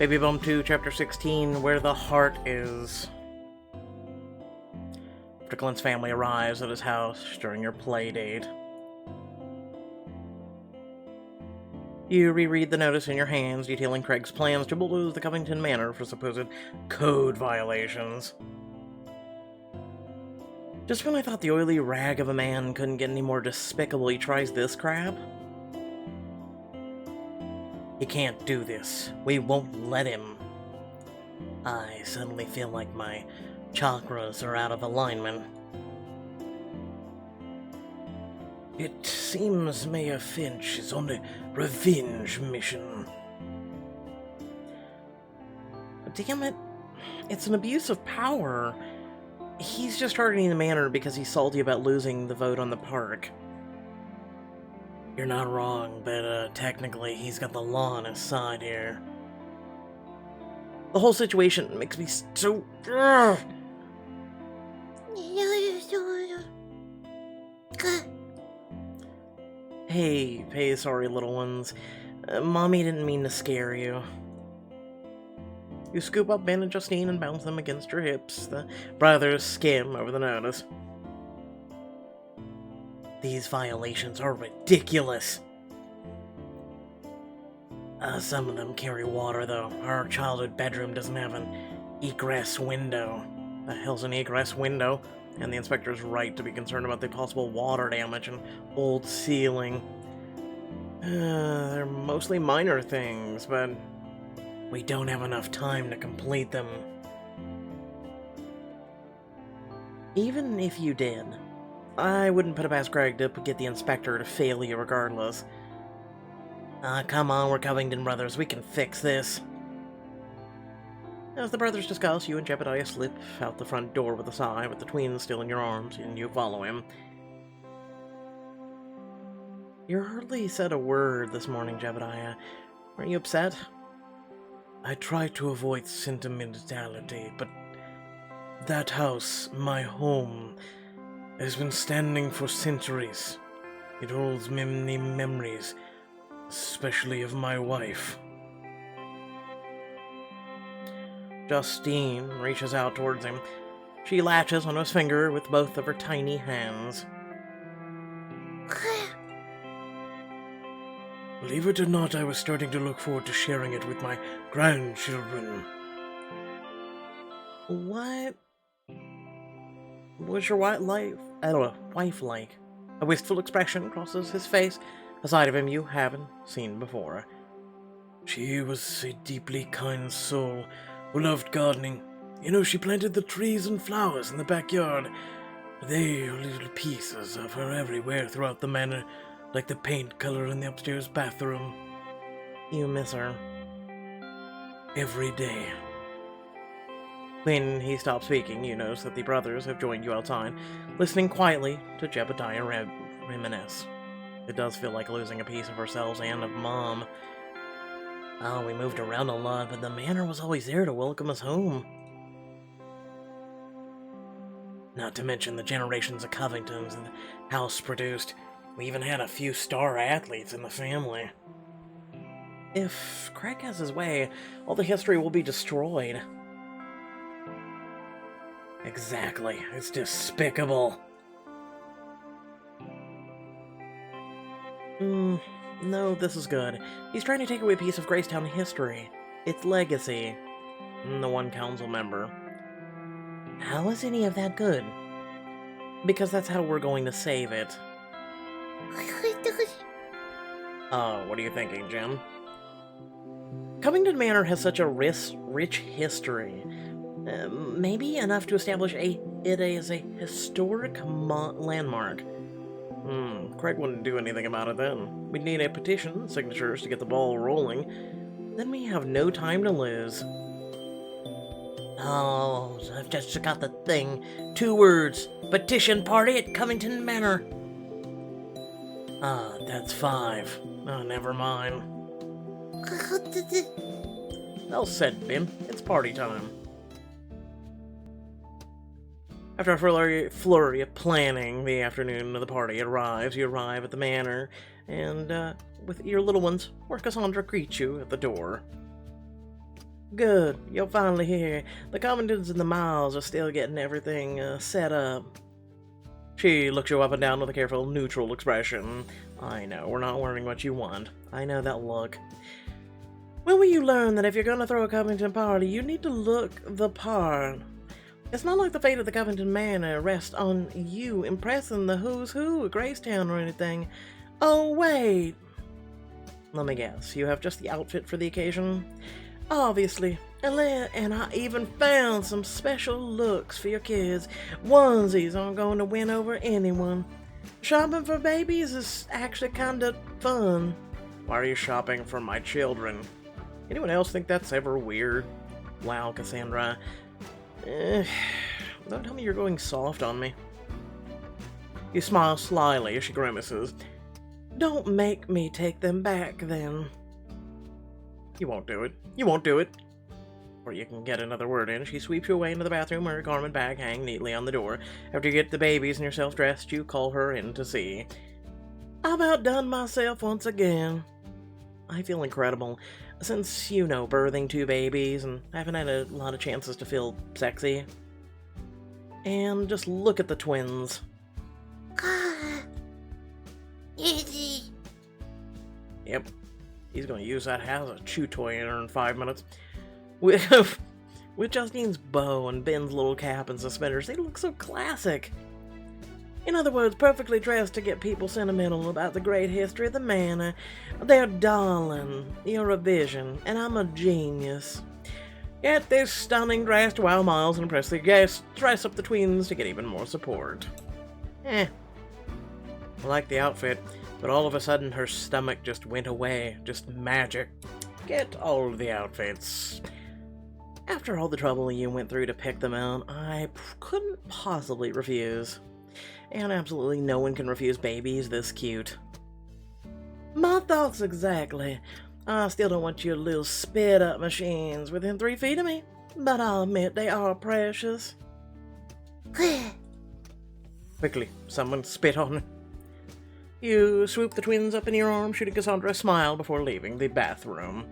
Baby Bump 2, Chapter 16, Where the Heart Is. After Glenn's family arrives at his house during your play date, you reread the notice in your hands detailing Craig's plans to bulldoze the Covington Manor for supposed code violations. Just when I thought the oily rag of a man couldn't get any more despicable, he tries this crap. He can't do this. We won't let him. I suddenly feel like my chakras are out of alignment. It seems Mayor Finch is on a revenge mission. Damn it. It's an abuse of power. He's just targeting the manor because he's salty about losing the vote on the park. You're not wrong, but technically he's got the law on his side here. The whole situation makes me so... Hey, sorry, little ones. Mommy didn't mean to scare you. You scoop up Ben and Justine and bounce them against your hips. The brothers skim over the notice. These violations are ridiculous. Some of them carry water, though. Our childhood bedroom doesn't have an egress window. The hell's an egress window? And the inspector's right to be concerned about the possible water damage and old ceiling. They're mostly minor things, but we don't have enough time to complete them. Even if you did, I wouldn't put it past Greg to get the inspector to fail you regardless. Come on, we're Covington brothers, we can fix this. As the brothers discuss, you and Jebediah slip out the front door with a sigh, with the twins still in your arms, and you follow him. You hardly said a word this morning, Jebediah. Are you upset? I try to avoid sentimentality, but that house, my home, has been standing for centuries. It holds many memories, especially of my wife. Justine reaches out towards him. She latches on his finger with both of her tiny hands. Believe it or not, I was starting to look forward to sharing it with my grandchildren. What was your wife like? A wistful expression crosses his face, a side of him you haven't seen before. She was a deeply kind soul who loved gardening. You know, she planted the trees and flowers in the backyard. They are little pieces of her everywhere throughout the manor, like the paint color in the upstairs bathroom. You miss her. Every day. When he stops speaking, you notice that the brothers have joined you outside, listening quietly to Jebediah reminisce. It does feel like losing a piece of ourselves and of Mom. Oh, we moved around a lot, but the manor was always there to welcome us home. Not to mention the generations of Covingtons and the house produced. We even had a few star athletes in the family. If Craig has his way, all the history will be destroyed. Exactly. It's despicable. No, this is good. He's trying to take away a piece of Gracetown history. Its legacy. The one council member. How is any of that good? Because that's how we're going to save it. What are you thinking, Jim? Covington Manor has such a rich history. Maybe enough to establish it as a historic landmark. Craig wouldn't do anything about it then. We'd need a petition, signatures to get the ball rolling. Then we have no time to lose. Oh, I've just got the thing. 2 words. Petition party at Covington Manor. That's 5. Oh, never mind. Well said, Bim. It's party time. After a flurry of planning, the afternoon of the party arrives. You arrive at the manor, and with your little ones, where Cassandra greets you at the door. Good, you're finally here. The Covingtons and the Miles are still getting everything set up. She looks you up and down with a careful, neutral expression. I know, we're not wearing what you want. I know that look. When will you learn that if you're gonna throw a Covington party, you need to look the part? It's not like the fate of the Covington Manor rests on you impressing the who's who of Gracetown or anything. Oh, wait. Let me guess, you have just the outfit for the occasion? Obviously. And I even found some special looks for your kids. Onesies aren't going to win over anyone. Shopping for babies is actually kinda fun. Why are you shopping for my children? Anyone else think that's ever weird? Wow, Cassandra. Don't tell me you're going soft on me. You smile slyly as she grimaces. Don't make me take them back, then. You won't do it. You won't do it. Or you can get another word in. She sweeps you away into the bathroom where her garment bag hangs neatly on the door. After you get the babies and yourself dressed, you call her in to see. I've outdone myself once again. I feel incredible. Since, you know, birthing 2 babies and haven't had a lot of chances to feel sexy. And just look at the twins. Yep. He's going to use that as a chew toy in 5 minutes. With Justine's bow and Ben's little cap and suspenders, they look so classic. In other words, perfectly dressed to get people sentimental about the great history of the manor. They're darling. You're a vision, and I'm a genius. Get this stunning dress to wow Miles and impress the guests. Dress up the twins to get even more support. I like the outfit, but all of a sudden her stomach just went away. Just magic. Get all of the outfits. After all the trouble you went through to pick them out, I couldn't possibly refuse. And absolutely no one can refuse babies this cute. My thoughts exactly. I still don't want your little spit-up machines within 3 feet of me, but I'll admit they are precious. Quickly, someone spit on her. You swoop the twins up in your arms, shooting Cassandra a smile before leaving the bathroom.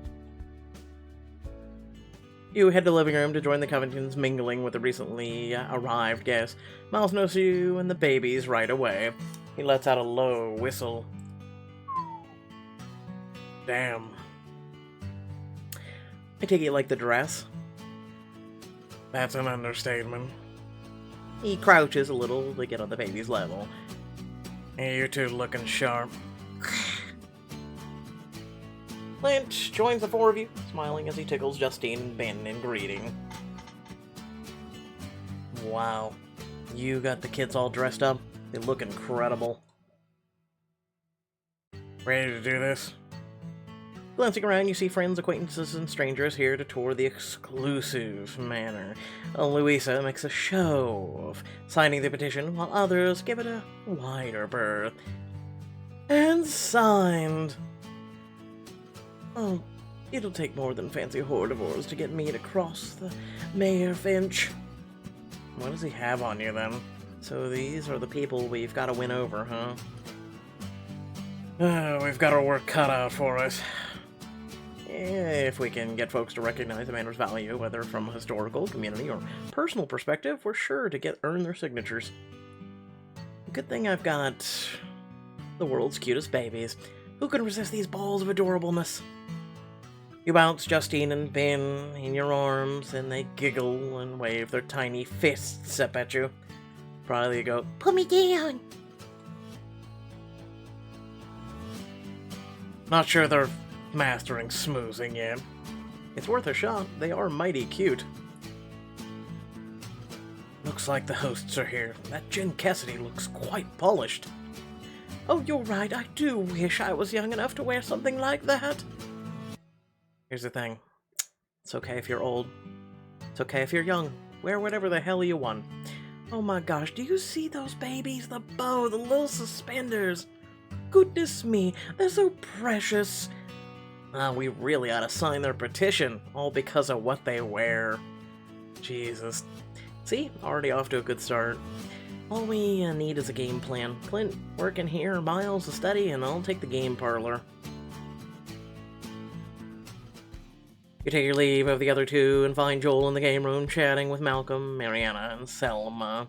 You head to the living room to join the Covingtons mingling with the recently arrived guests. Miles knows you and the babies right away. He lets out a low whistle. Damn. I take it like the dress? That's an understatement. He crouches a little to get on the baby's level. Hey, you two looking sharp. Lynch joins the 4 of you, smiling as he tickles Justine and Ben in greeting. Wow. You got the kids all dressed up? They look incredible. Ready to do this? Glancing around, you see friends, acquaintances, and strangers here to tour the exclusive manor. Louisa makes a show of signing the petition, while others give it a wider berth. And signed! Oh, it'll take more than fancy hordivores to get me to cross the Mayor Finch. What does he have on you, then? So these are the people we've got to win over, huh? We've got our work cut out for us. If we can get folks to recognize the manor's value, whether from a historical, community, or personal perspective, we're sure to earn their signatures. Good thing I've got the world's cutest babies. Who can resist these balls of adorableness? You bounce Justine and Ben in your arms, and they giggle and wave their tiny fists up at you. Probably you go, "Put me down!" Not sure they're mastering smoozing yet. It's worth a shot. They are mighty cute. Looks like the hosts are here. That Jen Cassidy looks quite polished. Oh, you're right. I do wish I was young enough to wear something like that. Here's the thing. It's okay if you're old. It's okay if you're young. Wear whatever the hell you want. Oh my gosh, do you see those babies? The bow, the little suspenders. Goodness me, they're so precious. We really ought to sign their petition, all because of what they wear. Jesus. See? Already off to a good start. All we need is a game plan. Clint, work in here, Miles, a study, and I'll take the game parlor. You take your leave of the other two and find Joel in the game room chatting with Malcolm, Mariana, and Selma.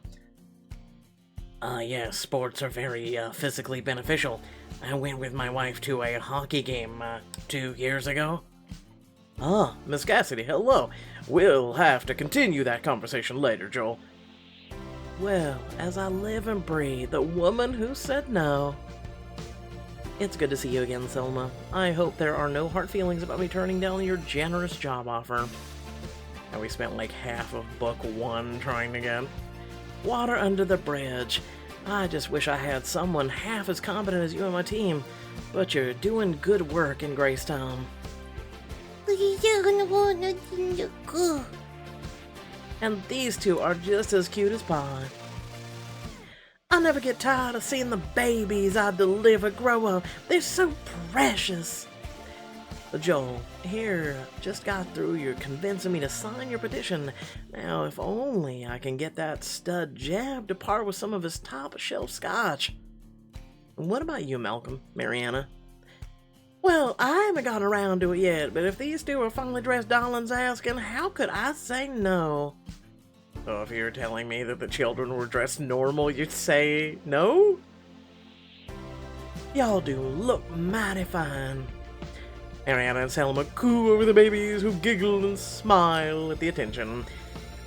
Yes, sports are very physically beneficial. I went with my wife to a hockey game 2 years ago. Ah, Miss Cassidy, hello. We'll have to continue that conversation later, Joel. Well, as I live and breathe, the woman who said no. It's good to see you again, Selma. I hope there are no hard feelings about me turning down your generous job offer. And we spent like half of book 1 trying to get water under the bridge. I just wish I had someone half as competent as you on my team, but you're doing good work in Gracetown. And these two are just as cute as pie. I never get tired of seeing the babies I deliver grow up. They're so precious. Joel, here, just got through your convincing me to sign your petition. Now, if only I can get that stud Jab to part with some of his top-shelf scotch. What about you, Malcolm, Mariana? Well, I haven't gotten around to it yet, but if these two are finally dressed darlings asking, how could I say no? So if you're telling me that the children were dressed normal, you'd say no? Y'all do look mighty fine. Mariana and Selma coo over the babies who giggle and smile at the attention.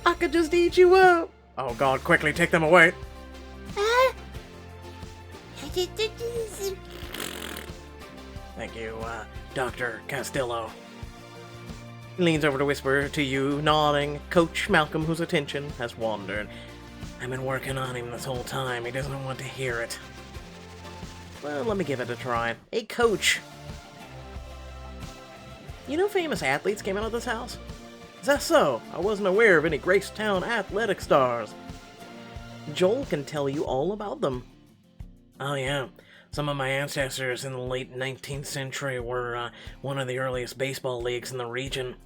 I could just eat you up. Oh God, quickly take them away. Thank you, Dr. Castillo. He leans over to whisper to you, nodding. Coach Malcolm, whose attention has wandered. I've been working on him this whole time. He doesn't want to hear it. Well, let me give it a try. Hey, Coach. You know famous athletes came out of this house? Is that so? I wasn't aware of any Gracetown athletic stars. Joel can tell you all about them. Oh yeah, some of my ancestors in the late 19th century were one of the earliest baseball leagues in the region.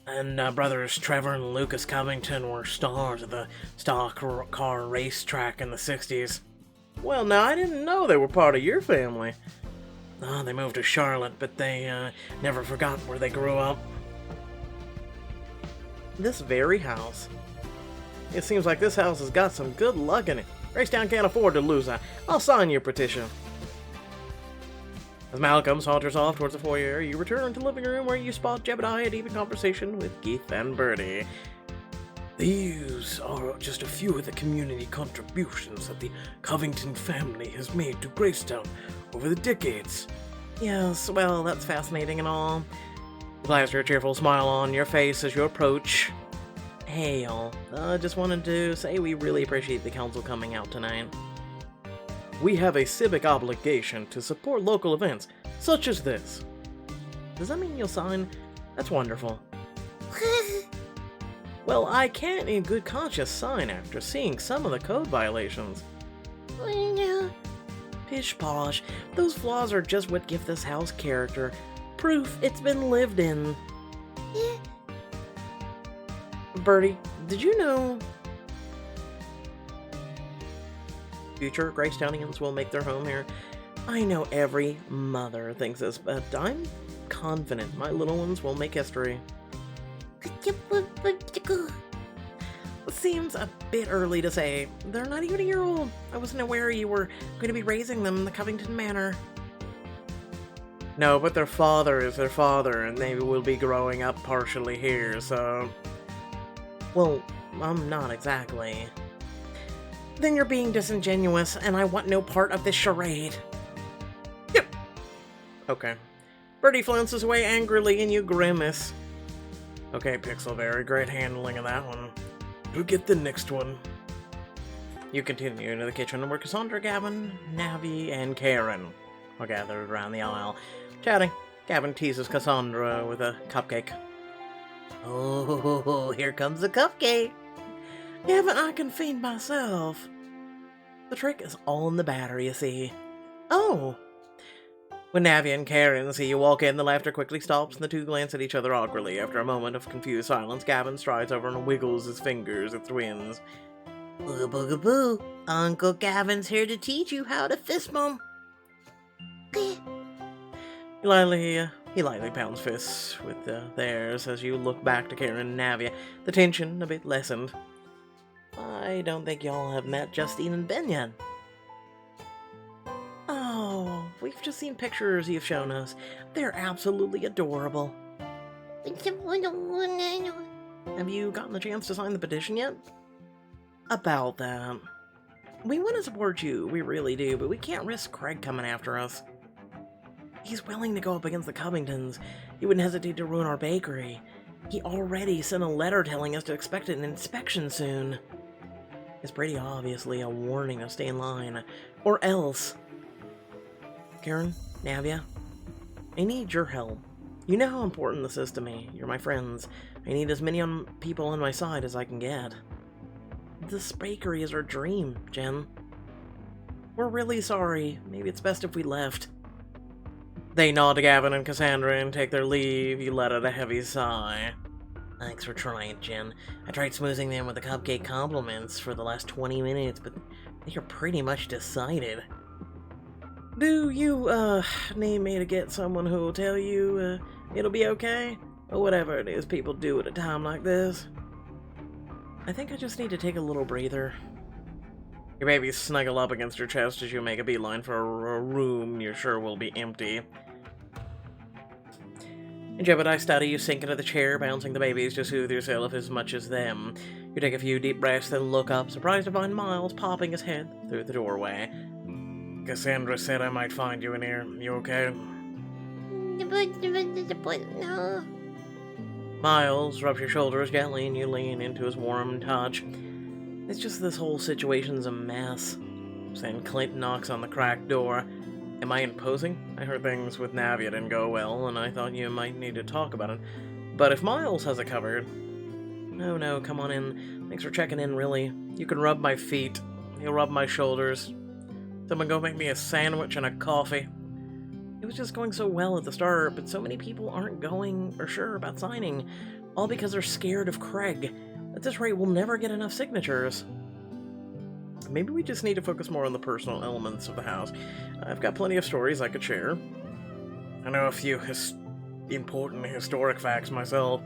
And brothers Trevor and Lucas Covington were stars of the stock car racetrack in the 60s. Well, now, I didn't know they were part of your family. They moved to Charlotte, but they never forgot where they grew up. This very house. It seems like this house has got some good luck in it. Gracetown can't afford to lose. I'll sign your petition. As Malcolm saunters off towards the foyer, you return to the living room where you spot Jebediah deep in conversation with Keith and Bertie. These are just a few of the community contributions that the Covington family has made to Gracetown over the decades. Yes, well, that's fascinating and all. You plaster a cheerful smile on your face as you approach. Hey, y'all. Just wanted to say we really appreciate the council coming out tonight. We have a civic obligation to support local events, such as this. Does that mean you'll sign? That's wonderful. Well, I can't in good conscience sign after seeing some of the code violations. Pish posh, those flaws are just what give this house character. Proof it's been lived in. Bertie, did you know future Gracetownians will make their home here? I know every mother thinks this, but I'm confident my little ones will make history. Seems a bit early to say. They're not even a year old. I wasn't aware you were going to be raising them in the Covington Manor. No, but their father is their father, and they will be growing up partially here, so... Well, I'm not exactly. Then you're being disingenuous, and I want no part of this charade. Yep. Okay. Bertie flounces away angrily, and you grimace. Okay, Pixelberry, great handling of that one. Who get the next one? You continue into the kitchen where Cassandra, Gavin, Navi, and Karen are gathered around the aisle, chatting. Gavin teases Cassandra with a cupcake. Oh, here comes the cupcake. Gavin, I can feed myself. The trick is all in the batter, you see. Oh. When Navi and Karen see you walk in, the laughter quickly stops, and the two glance at each other awkwardly. After a moment of confused silence, Gavin strides over and wiggles his fingers at twins. Booga booga boo. Uncle Gavin's here to teach you how to fist bump. You lightly He lightly pounds fists with theirs as you look back to Karen and Navia, the tension a bit lessened. I don't think y'all have met Justine and Ben yet. Oh, we've just seen pictures you've shown us. They're absolutely adorable. Have you gotten the chance to sign the petition yet? About that. We want to support you, we really do, but we can't risk Craig coming after us. He's willing to go up against the Covingtons. He wouldn't hesitate to ruin our bakery. He already sent a letter telling us to expect an inspection soon. It's pretty obviously a warning to stay in line, or else. Karen, Navia, I need your help. You know how important this is to me. You're my friends. I need as many people on my side as I can get. This bakery is our dream, Jen. We're really sorry. Maybe it's best if we left. They nod to Gavin and Cassandra and take their leave. You let out a heavy sigh. Thanks for trying, Jen. I tried smoozing them with the cupcake compliments for the last 20 minutes, but they're pretty much decided. Do you, need me to get someone who'll tell you, it'll be okay? Or whatever it is people do at a time like this? I think I just need to take a little breather. Your babies snuggle up against your chest as you make a beeline for a room you're sure will be empty. In Jebediah study, you sink into the chair, bouncing the babies to soothe yourself as much as them. You take a few deep breaths, then look up, surprised to find Miles popping his head through the doorway. Cassandra said I might find you in here. You okay? No. Miles rubs your shoulders gently and you lean into his warm touch. It's just this whole situation's a mess. Then Clint knocks on the cracked door. Am I imposing? I heard things with Navia didn't go well, and I thought you might need to talk about it. But if Miles has it covered... No, come on in. Thanks for checking in, really. You can rub my feet. He'll rub my shoulders. Someone go make me a sandwich and a coffee. It was just going so well at the start, but so many people aren't going or sure about signing, all because they're scared of Craig. At this rate, we'll never get enough signatures. Maybe we just need to focus more on the personal elements of the house. I've got plenty of stories I could share. I know a few important historic facts myself.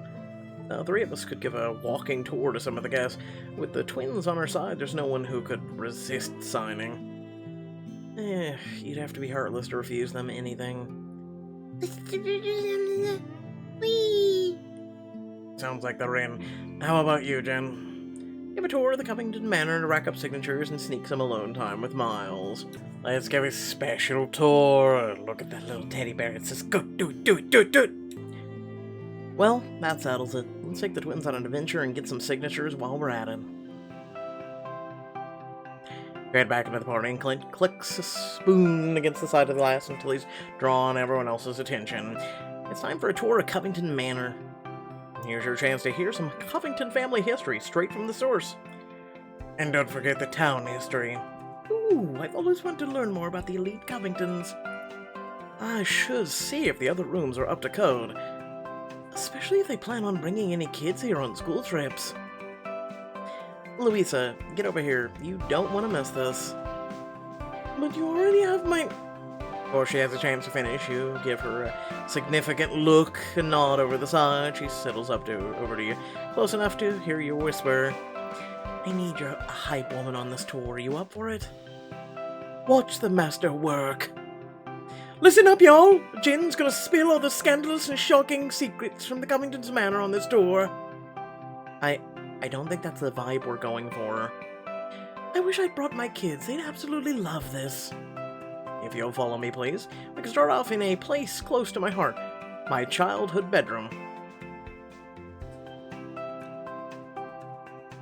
Three of us could give a walking tour to some of the guests. With the twins on our side, there's no one who could resist signing. You'd have to be heartless to refuse them anything. Whee! Sounds like they're in. How about you, Jen? Give a tour of the Covington Manor to rack up signatures and sneak some alone time with Miles. Let's give a special tour. Look at that little teddy bear. It says, go, do it. Well, that settles it. Let's take the twins on an adventure and get some signatures while we're at it. You head back into the party and Clint clicks a spoon against the side of the glass until he's drawn everyone else's attention. It's time for a tour of Covington Manor. Here's your chance to hear some Covington family history straight from the source. And don't forget the town history. Ooh, I've always wanted to learn more about the elite Covingtons. I should see if the other rooms are up to code. Especially if they plan on bringing any kids here on school trips. Louisa, get over here. You don't want to miss this. But you already have my... Before she has a chance to finish, you give her a significant look and nod over the side. She settles up over to you, close enough to hear you whisper, I need your hype woman on this tour. Are you up for it? Watch the master work. Listen up, y'all. Jen's gonna spill all the scandalous and shocking secrets from the Covington's Manor on this tour. I don't think that's the vibe we're going for. I wish I'd brought my kids. They'd absolutely love this. If you'll follow me, please, we can start off in a place close to my heart. My childhood bedroom.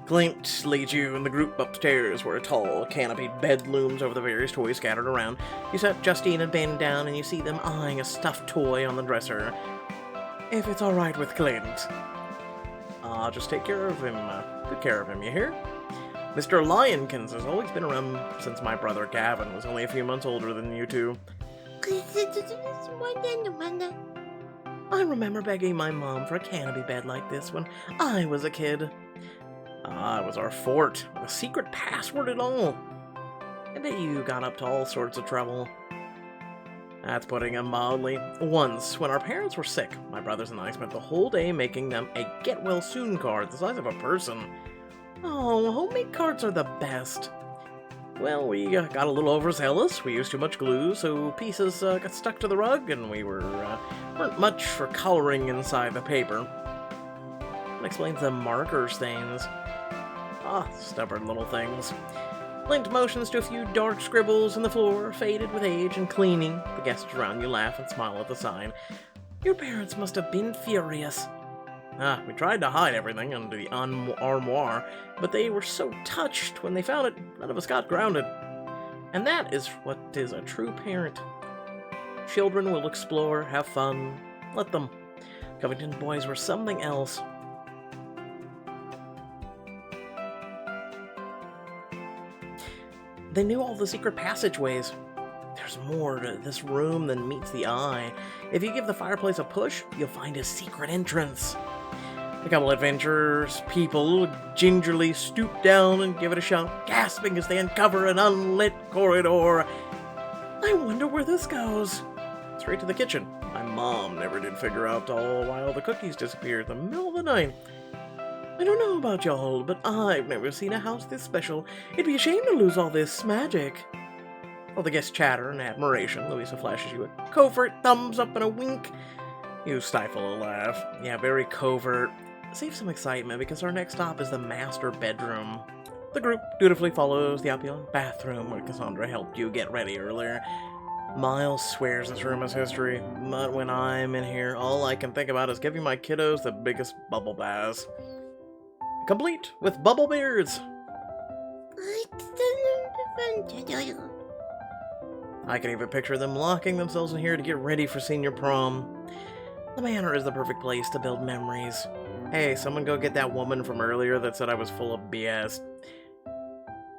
Clint leads you and the group upstairs where a tall, canopied bed looms over the various toys scattered around. You set Justine and Ben down and you see them eyeing a stuffed toy on the dresser. If it's alright with Clint. I'll just take care of him, good care of him, you hear? Mr. Lyonkins has always been around since my brother Gavin was only a few months older than you two. I remember begging my mom for a canopy bed like this when I was a kid. It was our fort, with a secret password and all. I bet you got up to all sorts of trouble. That's putting it mildly. Once, when our parents were sick, my brothers and I spent the whole day making them a get-well-soon card the size of a person. Oh, homemade cards are the best. Well, we got a little overzealous. We used too much glue, so pieces got stuck to the rug, and we weren't much for coloring inside the paper. That explains the marker stains. Ah, stubborn little things. Linked motions to a few dark scribbles in the floor, faded with age and cleaning. The guests around you laugh and smile at the sign. Your parents must have been furious. We tried to hide everything under the armoire, but they were so touched when they found it, none of us got grounded. And that is what is a true parent. Children will explore, have fun, let them. Covington boys were something else. They knew all the secret passageways. There's more to this room than meets the eye. If you give the fireplace a push, you'll find a secret entrance. A couple adventurous people gingerly stoop down and give it a shot, gasping as they uncover an unlit corridor. I wonder where this goes. Straight to the kitchen. My mom never did figure out all while the cookies disappeared in the middle of the night. I don't know about y'all, but I've never seen a house this special. It'd be a shame to lose all this magic. While the guests chatter in admiration, Louisa flashes you a covert thumbs up and a wink. You stifle a laugh. Yeah, very covert. Save some excitement because our next stop is the master bedroom. The group dutifully follows the opulent bathroom where Cassandra helped you get ready earlier. Miles swears this room is history, but when I'm in here, all I can think about is giving my kiddos the biggest bubble baths. Complete with bubble beards. I can even picture them locking themselves in here to get ready for senior prom. The Manor is the perfect place to build memories. Hey, someone go get that woman from earlier that said I was full of BS.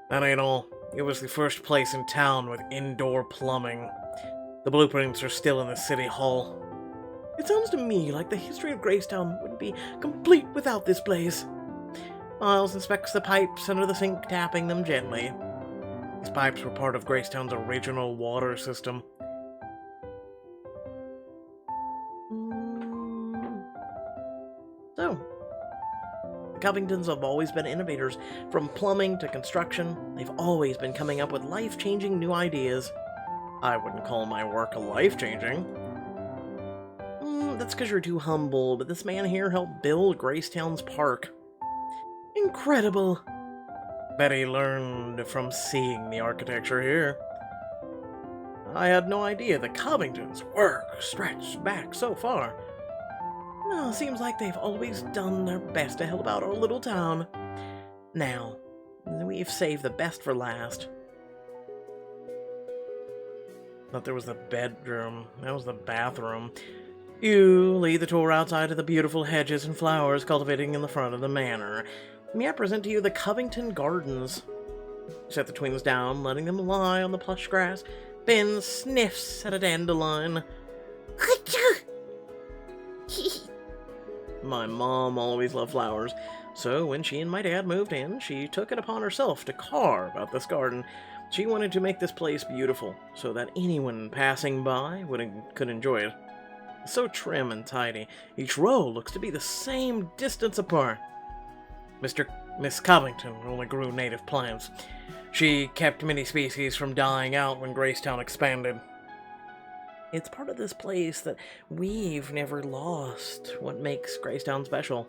That ain't all. It was the first place in town with indoor plumbing. The blueprints are still in the city hall. It sounds to me like the history of Gracetown wouldn't be complete without this place. Miles inspects the pipes under the sink, tapping them gently. These pipes were part of Gracetown's original water system. So, the Covingtons have always been innovators. From plumbing to construction, they've always been coming up with life-changing new ideas. I wouldn't call my work life-changing. That's because you're too humble, but this man here helped build Gracetown's park. Incredible! Bet he learned from seeing the architecture here. I had no idea the Covingtons' work stretched back so far. No, seems like they've always done their best to help out our little town. Now, we've saved the best for last. Thought there was the bedroom. That was the bathroom. You lead the tour outside of the beautiful hedges and flowers cultivating in the front of the manor. May I present to you the Covington Gardens? Set the twins down, letting them lie on the plush grass. Ben sniffs at a dandelion. My mom always loved flowers, so when she and my dad moved in, she took it upon herself to carve out this garden. She wanted to make this place beautiful, so that anyone passing by could enjoy it. It's so trim and tidy. Each row looks to be the same distance apart. Miss Covington only grew native plants. She kept many species from dying out when Gracetown expanded. It's part of this place that we've never lost, what makes Gracetown special.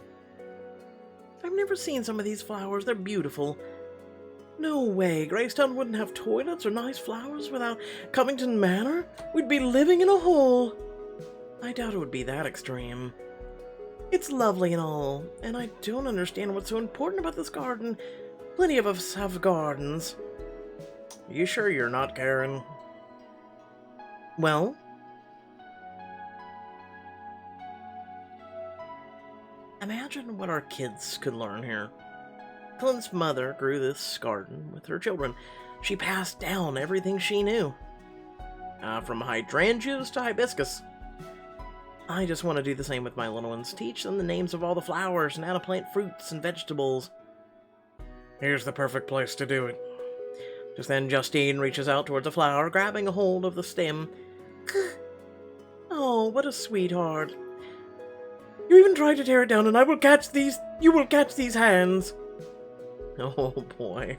I've never seen some of these flowers. They're beautiful. No way, Gracetown wouldn't have toilets or nice flowers without Covington Manor? We'd be living in a hole. I doubt it would be that extreme. It's lovely and all, and I don't understand what's so important about this garden. Plenty of us have gardens. You sure you're not Karen? Well? Imagine what our kids could learn here. Clint's mother grew this garden with her children. She passed down everything she knew. From hydrangeas to hibiscus. I just want to do the same with my little ones. Teach them the names of all the flowers and how to plant fruits and vegetables. Here's the perfect place to do it. Just then Justine reaches out towards a flower, grabbing a hold of the stem. Oh, what a sweetheart. You even tried to tear it down, and I will catch these. You will catch these hands. Oh boy.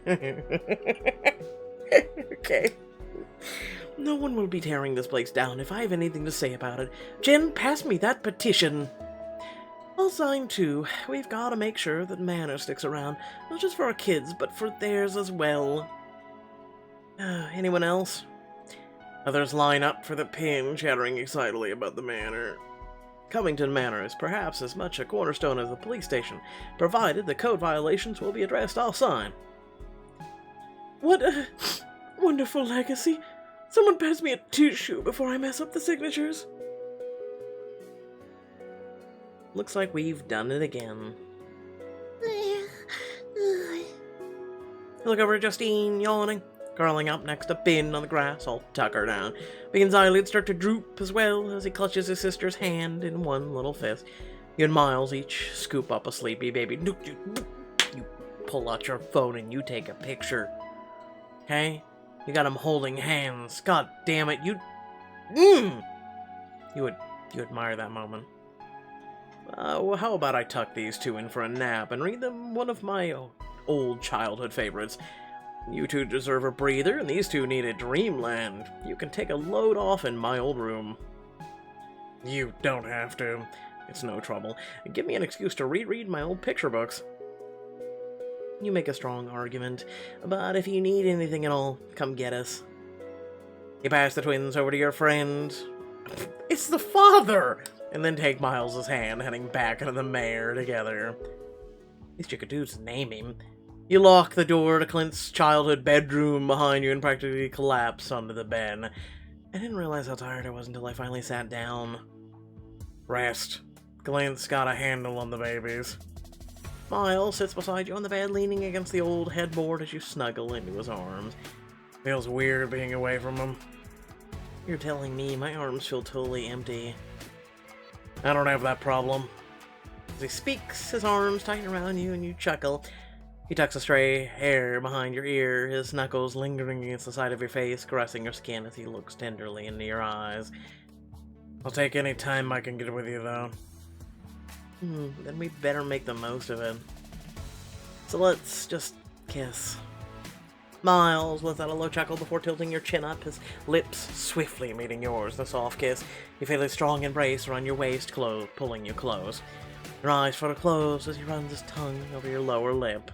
Okay. No one will be tearing this place down if I have anything to say about it. Jen, pass me that petition. I'll sign too. We've got to make sure that Manor sticks around, not just for our kids, but for theirs as well. Anyone else? Others line up for the pin, chattering excitedly about the Manor. Covington Manor is perhaps as much a cornerstone as the police station. Provided the code violations will be addressed, I'll sign. What a wonderful legacy. Someone pass me a tissue before I mess up the signatures. Looks like we've done it again. Look over at Justine, yawning, curling up next to Ben on the grass, all tucker down. Ben's eyelids start to droop as well as he clutches his sister's hand in one little fist. You and Miles each scoop up a sleepy baby. You pull out your phone and you take a picture. Okay? You got them holding hands. God damn it, you admire that moment. Well, how about I tuck these two in for a nap and read them one of my old childhood favorites. You two deserve a breather, and these two need a dreamland. You can take a load off in my old room. You don't have to. It's no trouble. Give me an excuse to reread my old picture books. You make a strong argument, but if you need anything at all, come get us. You pass the twins over to your friend. It's the father! And then take Miles' hand, heading back into the Manor together. At least you could do is name him. You lock the door to Clint's childhood bedroom behind you and practically collapse onto the bed. I didn't realize how tired I was until I finally sat down. Rest. Clint's got a handle on the babies. Miles sits beside you on the bed, leaning against the old headboard as you snuggle into his arms. Feels weird being away from him. You're telling me my arms feel totally empty. I don't have that problem. As he speaks, his arms tighten around you and you chuckle. He tucks a stray hair behind your ear, his knuckles lingering against the side of your face, caressing your skin as he looks tenderly into your eyes. I'll take any time I can get with you, though. Then we better make the most of it. So let's just kiss. Miles lets out a low chuckle before tilting your chin up, his lips swiftly meeting yours in a soft kiss. You feel his strong embrace around your waist, pulling you close. Your eyes flutter closed as he runs his tongue over your lower lip.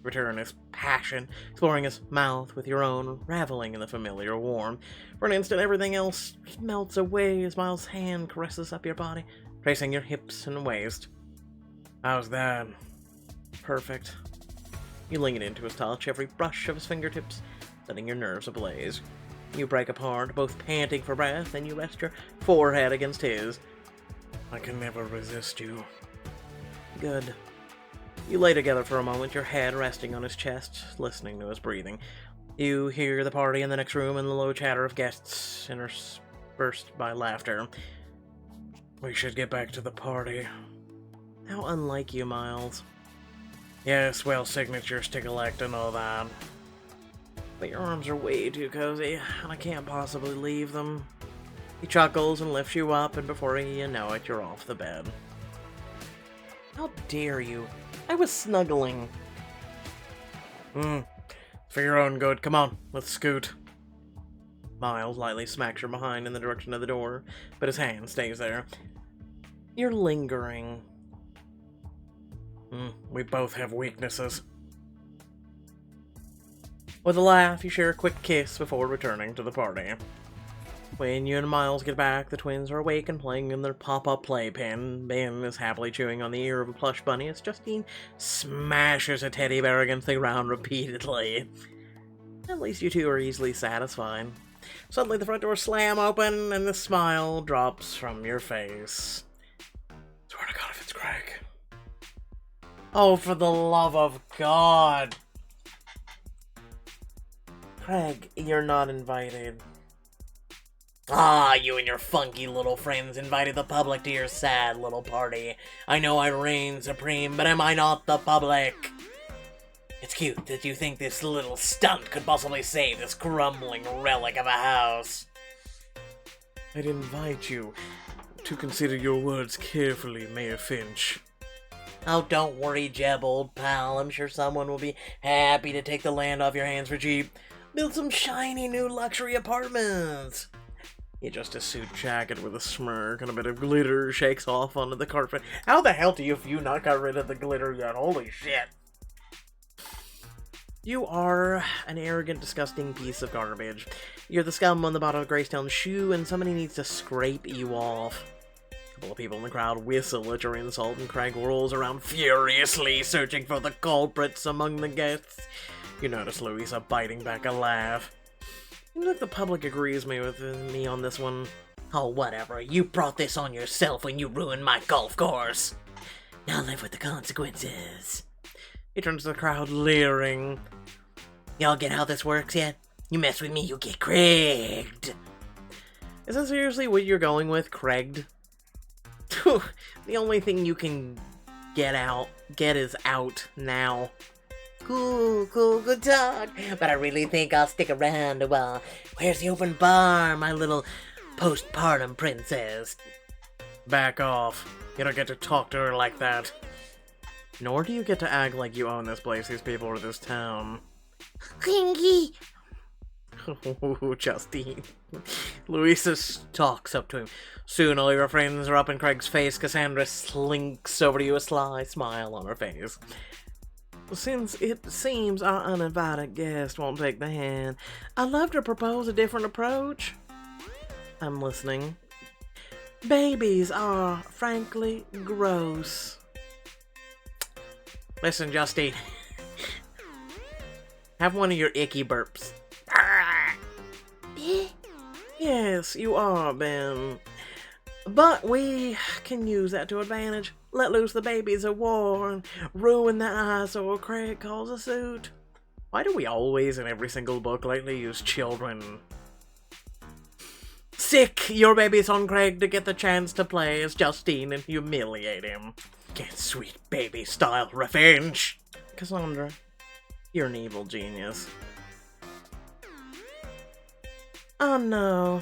Return his passion, exploring his mouth with your own, reveling in the familiar warmth. For an instant, everything else melts away as Miles' hand caresses up your body, tracing your hips and waist. How's that? Perfect. You lean into his touch, every brush of his fingertips setting your nerves ablaze. You break apart, both panting for breath, and you rest your forehead against his. I can never resist you. Good. You lay together for a moment, your head resting on his chest, listening to his breathing. You hear the party in the next room and the low chatter of guests, interspersed by laughter. We should get back to the party. How unlike you, Miles. Yes, well, signatures to collect and all that. But your arms are way too cozy, and I can't possibly leave them. He chuckles and lifts you up, and before you know it, you're off the bed. How dare you? I was snuggling. For your own good. Come on, let's scoot. Miles lightly smacks your behind in the direction of the door, but his hand stays there. You're lingering. We both have weaknesses. With a laugh, you share a quick kiss before returning to the party. When you and Miles get back, the twins are awake and playing in their pop-up playpen. Ben is happily chewing on the ear of a plush bunny as Justine smashes a teddy bear against the ground repeatedly. At least you two are easily satisfied. Suddenly the front doors slam open and the smile drops from your face. Swear to God if it's Craig. Oh, for the love of God. Craig, you're not invited. Ah, you and your funky little friends invited the public to your sad little party. I know I reign supreme, but am I not the public? It's cute that you think this little stunt could possibly save this crumbling relic of a house. I'd invite you to consider your words carefully, Mayor Finch. Oh, don't worry, Jeb, old pal. I'm sure someone will be happy to take the land off your hands for cheap. Build some shiny new luxury apartments. He adjusts his suit jacket with a smirk, and a bit of glitter shakes off onto the carpet. How the hell do you not got rid of the glitter yet? Holy shit. You are an arrogant, disgusting piece of garbage. You're the scum on the bottom of Gracetown's shoe, and somebody needs to scrape you off. A couple of people in the crowd whistle at your insult, and Craig whirls around furiously, searching for the culprits among the guests. You notice Louisa biting back a laugh. Even if the public agrees with me on this one. Oh, whatever. You brought this on yourself when you ruined my golf course. Now live with the consequences. He turns to the crowd, leering. Y'all get how this works yet? You mess with me, you get Craiged. Is that seriously what you're going with, Craiged? The only thing you can get is out now. Cool, good talk. But I really think I'll stick around a while. Where's the open bar, my little postpartum princess? Back off. You don't get to talk to her like that. Nor do you get to act like you own this place, these people, or this town. Clingy. Oh, Justine. Louisa stalks up to him. Soon all your friends are up in Craig's face. Cassandra slinks over to you, a sly smile on her face. Since it seems our uninvited guest won't take the hand, I'd love to propose a different approach. I'm listening. Babies are, frankly, gross. Listen, Justine. Have one of your icky burps. Yes, you are, Ben. But we can use that to advantage. Let loose the babies of war and ruin the eyesore Craig calls a suit. Why do we always, in every single book lately, use children? Sick your baby's on Craig to get the chance to play as Justine and humiliate him. Get sweet baby-style revenge. Cassandra, you're an evil genius. Oh no.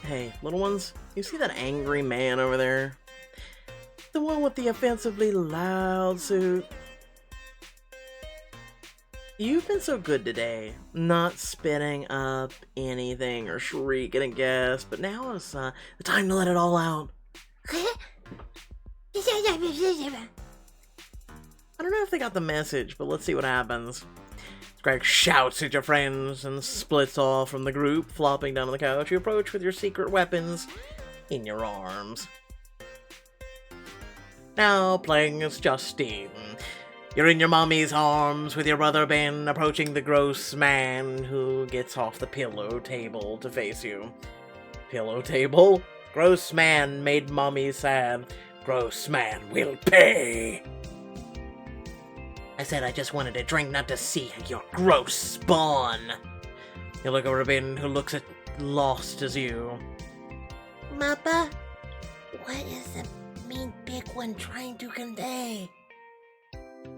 Hey, little ones, you see that angry man over there? The one with the offensively loud suit. You've been so good today, not spitting up anything or shrieking at guests, but now is the time to let it all out. I don't know if they got the message, but let's see what happens. Greg shouts at your friends and splits off from the group, flopping down on the couch. You approach with your secret weapons in your arms. Now playing as Justine. You're in your mommy's arms with your brother Ben, approaching the gross man who gets off the pillow table to face you. Pillow table? Gross man made mommy sad. Gross man will pay. I said I just wanted to drink, not to see your gross spawn. You look over to Ben, who looks as lost as you. Mappa, what is the mean big one trying to convey?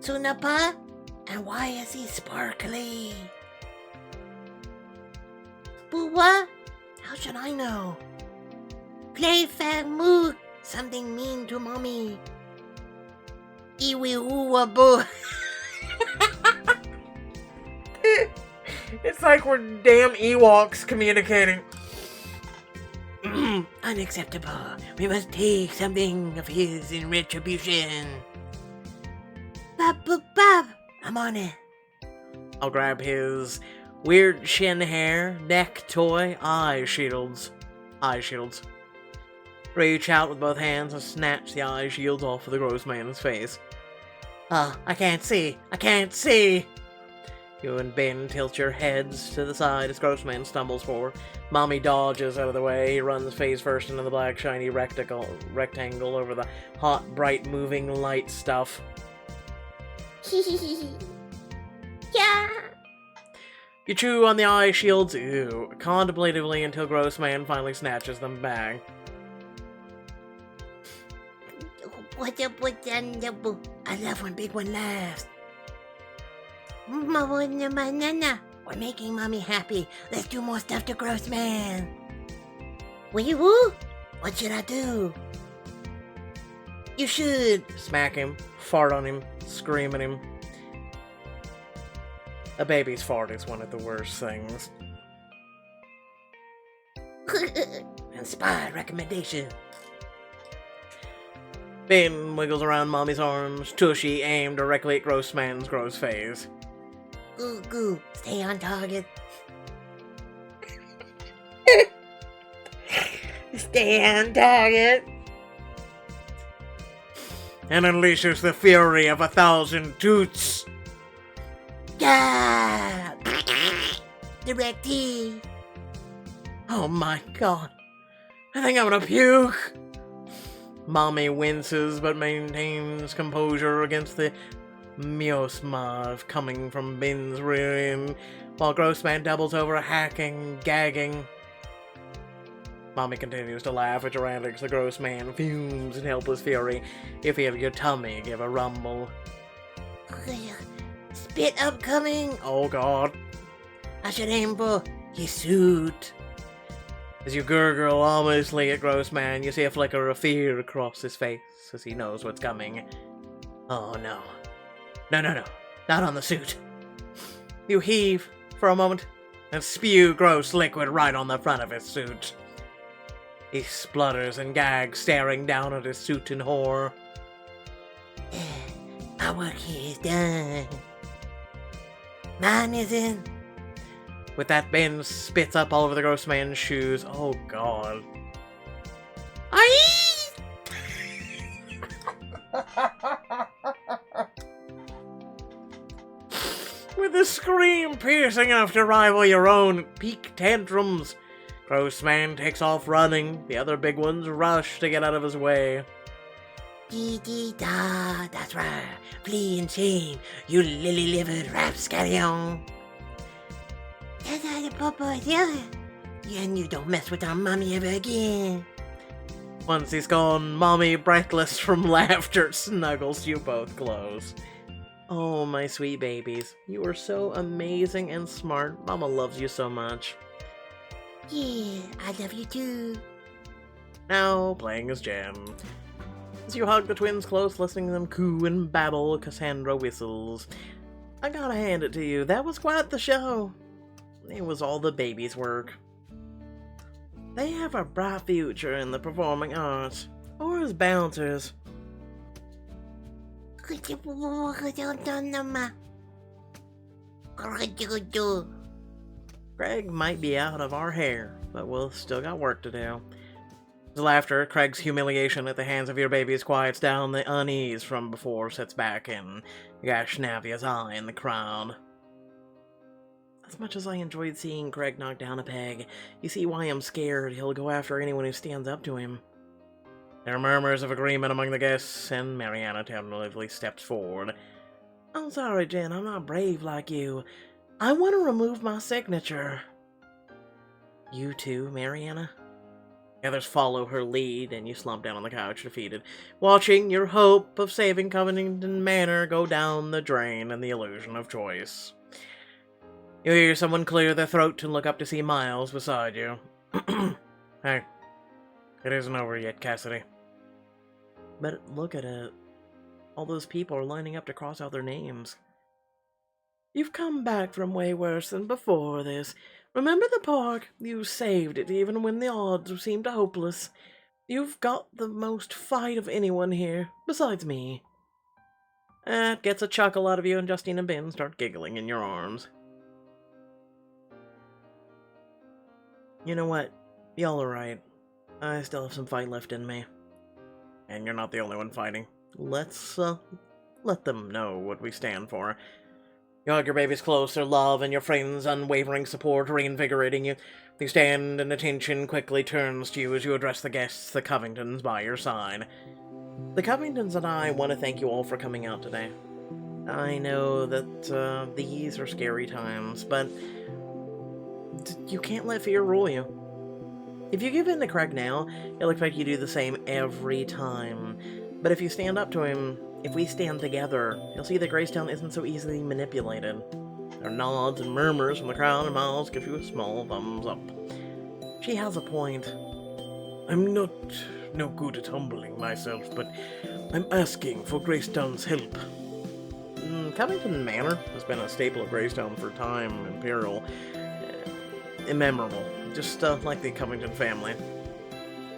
Sunapa? And why is he sparkly? Buwa? How should I know? Play fag mook, something mean to mommy. Iwi uwa boo. It's like we're damn Ewoks communicating. Unacceptable. We must take something of his in retribution. Bob, I'm on it. I'll grab his weird chin hair, neck toy, eye shields. Reach out with both hands and snatch the eye shields off of the gross man's face. I can't see. You and Ben tilt your heads to the side as gross man stumbles forward. Mommy dodges out of the way. He runs face first into the black shiny rectangle over the hot, bright, moving light stuff. Yeah. You chew on the eye shields, contemplatively until gross man finally snatches them back. I love when big one laughs. Banana. We're making Mommy happy. Let's do more stuff to Grossman. Wee woo? What should I do? You should. Smack him, fart on him, scream at him. A baby's fart is one of the worst things. Inspired recommendation. Ben wiggles around Mommy's arms, tushy aimed directly at Grossman's gross face. Goo goo. Stay on target. Stay on target. And unleashes the fury of 1,000 toots. Yeah. Direct T. Oh my god. I think I'm gonna puke. Mommy winces but maintains composure against the miasma coming from Ben's rear end, while Grossman doubles over, hacking, gagging. Mommy continues to laugh at your antics. The Grossman fumes in helpless fury. You feel your tummy give a rumble. Spit upcoming. Oh god. I should aim for his suit. As you gurgle ominously at Grossman, you see a flicker of fear across his face as he knows what's coming. Oh no. No. Not on the suit. You heave for a moment and spew gross liquid right on the front of his suit. He splutters and gags, staring down at his suit in horror. My work here is done. Mine isn't. With that, Ben spits up all over the Grossman's shoes. Oh god. With a scream piercing enough to rival your own peak tantrums, Grossman takes off running. The other big ones rush to get out of his way. Dee-dee-da, that's right. Flee in shame, you lily-livered rapscallion. That's how the papa is. And you don't mess with our mommy ever again. Once he's gone, Mommy, breathless from laughter, snuggles you both close. Oh, my sweet babies. You are so amazing and smart. Mama loves you so much. Yeah, I love you too. Now, playing as Jen. As you hug the twins close, listening to them coo and babble, Cassandra whistles. I gotta hand it to you, that was quite the show. It was all the babies' work. They have a bright future in the performing arts, or as bouncers. Craig might be out of our hair, but we've still got work to do. His laughter, Craig's humiliation at the hands of your babies quiets down. The unease from before sets back in. You got Schnavia's eye in the crowd. As much as I enjoyed seeing Craig knock down a peg, you see why I'm scared he'll go after anyone who stands up to him. There are murmurs of agreement among the guests, and Mariana tentatively steps forward. I'm sorry, Jen, I'm not brave like you. I want to remove my signature. You too, Mariana? The others follow her lead, and you slump down on the couch defeated, watching your hope of saving Covington Manor go down the drain in the illusion of choice. You hear someone clear their throat and look up to see Miles beside you. Hey, it isn't over yet, Cassidy. But look at it. All those people are lining up to cross out their names. You've come back from way worse than before this. Remember the park? You saved it even when the odds seemed hopeless. You've got the most fight of anyone here, besides me. That gets a chuckle out of you, and Justine and Ben start giggling in your arms. You know what? Y'all are right. I still have some fight left in me. And you're not the only one fighting. Let's, let them know what we stand for. You hug your babies close, their love and your friends' unwavering support reinvigorating you. You stand, and attention quickly turns to you as you address the guests, the Covingtons by your side. The Covingtons and I want to thank you all for coming out today. I know that these are scary times, but you can't let fear rule you. If you give in to Craig now, he'll expect you to do the same every time. But if you stand up to him, If we stand together, you'll see that Gracetown isn't so easily manipulated. There are nods and murmurs from the crowd, and Miles gives you a small thumbs up. She has a point. I'm not no good at humbling myself, but I'm asking for Gracetown's help. Covington Manor has been a staple of Gracetown for time immemorable, just like the Covington family.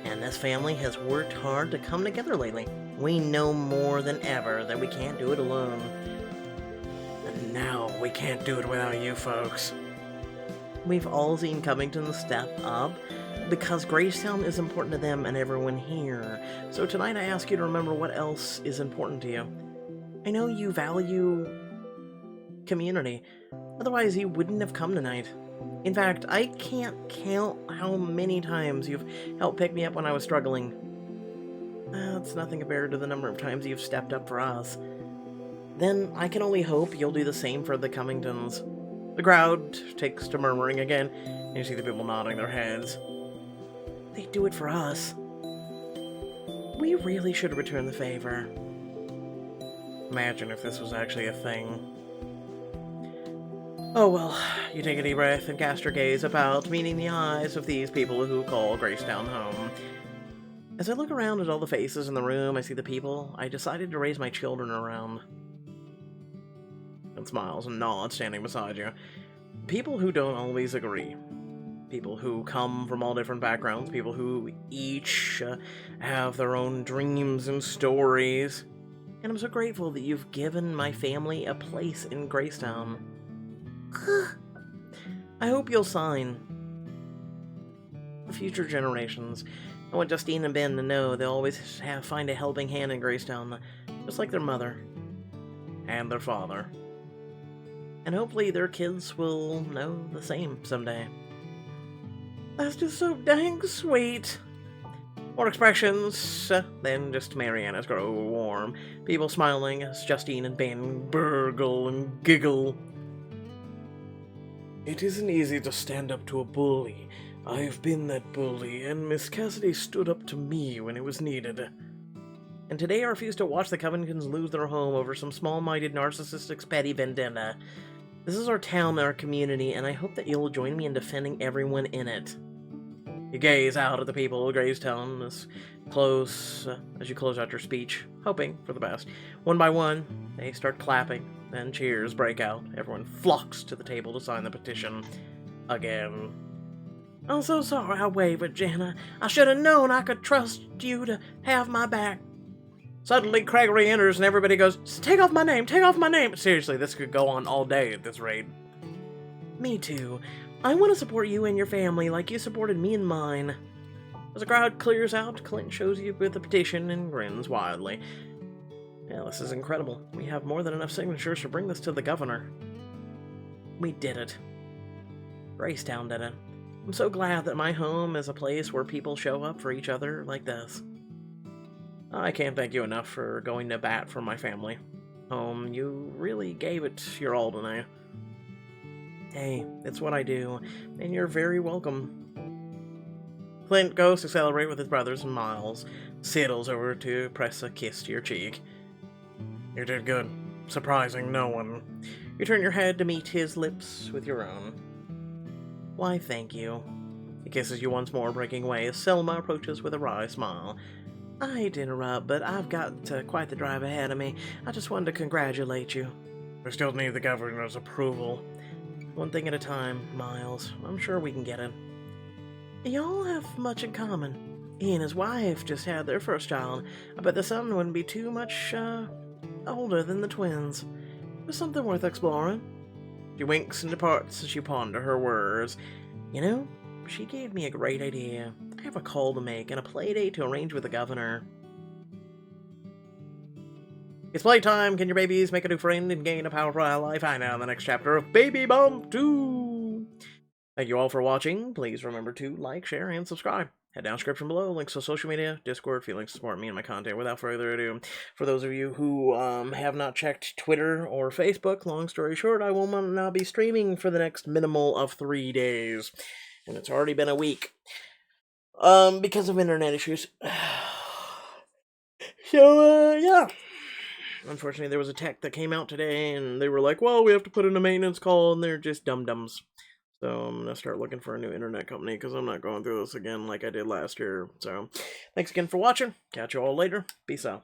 And this family has worked hard to come together lately. We know more than ever that we can't do it alone. And now we can't do it without you folks. We've all seen Covington step up because Gracetown is important to them and everyone here. So tonight I ask you to remember what else is important to you. I know you value community, otherwise you wouldn't have come tonight. In fact, I can't count how many times you've helped pick me up when I was struggling. That's nothing compared to the number of times you've stepped up for us. Then I can only hope you'll do the same for the Covingtons. The crowd takes to murmuring again, and you see the people nodding their heads. They do it for us. We really should return the favor. Imagine if this was actually a thing. Oh well, you take a deep breath and cast your gaze about, meeting the eyes of these people who call Gracetown home. As I look around at all the faces in the room, I see the people I decided to raise my children around. And smiles and nods standing beside you. People who don't always agree. People who come from all different backgrounds. People who each have their own dreams and stories. And I'm so grateful that you've given my family a place in Gracetown. I hope you'll sign. For future generations, I want Justine and Ben to know they'll always find a helping hand in Gracetown, just like their mother and their father. And hopefully their kids will know the same someday. That's just so dang sweet. More expressions, then just Mariana's grow warm. People smiling as Justine and Ben burgle and giggle. It isn't easy to stand up to a bully. I've been that bully, and Miss Cassidy stood up to me when it was needed. And today I refuse to watch the Covingtons lose their home over some small-minded narcissistic petty vendetta. This is our town, our community, and I hope that you'll join me in defending everyone in it. You gaze out at the people of Gracetown as you close out your speech, hoping for the best. One by one, they start clapping, then cheers break out. Everyone flocks to the table to sign the petition. Again. I'm so sorry I wavered, Jana. I should have known I could trust you to have my back. Suddenly, Craig re-enters and everybody goes, take off my name, take off my name. Seriously, this could go on all day at this rate. Me too. I want to support you and your family like you supported me and mine. As the crowd clears out, Clint shows you with the petition and grins wildly. Yeah, this is incredible. We have more than enough signatures to bring this to the governor. We did it. Gracetown did it. I'm so glad that my home is a place where people show up for each other like this. I can't thank you enough for going to bat for my family. You really gave it your all tonight. Hey, it's what I do, and you're very welcome. Clint goes to celebrate with his brothers and Miles, sidles over to press a kiss to your cheek. You did good, surprising no one. You turn your head to meet his lips with your own. Why, thank you. He kisses you once more, breaking away as Selma approaches with a wry smile. I hate to interrupt, but I've got quite the drive ahead of me. I just wanted to congratulate you. We still need the governor's approval. One thing at a time, Miles. I'm sure we can get it. Y'all have much in common. He and his wife just had their first child. I bet the son wouldn't be too much, older than the twins. There's something worth exploring. She winks and departs as you ponder her words. You know, she gave me a great idea. I have a call to make and a play date to arrange with the governor. It's playtime. Can your babies make a new friend and gain a powerful ally? Find out in the next chapter of Baby Bump 2. Thank you all for watching. Please remember to like, share, and subscribe. Head down description below, links to social media, Discord, if you'd like to support me and my content. Without further ado, for those of you who have not checked Twitter or Facebook, long story short, I will not be streaming for the next minimal of 3 days. And it's already been a week. Because of internet issues. So, yeah. Unfortunately, there was a tech that came out today, and they were like, well, we have to put in a maintenance call, and they're just dum-dums. So I'm going to start looking for a new internet company, because I'm not going through this again like I did last year. So thanks again for watching. Catch you all later. Peace out.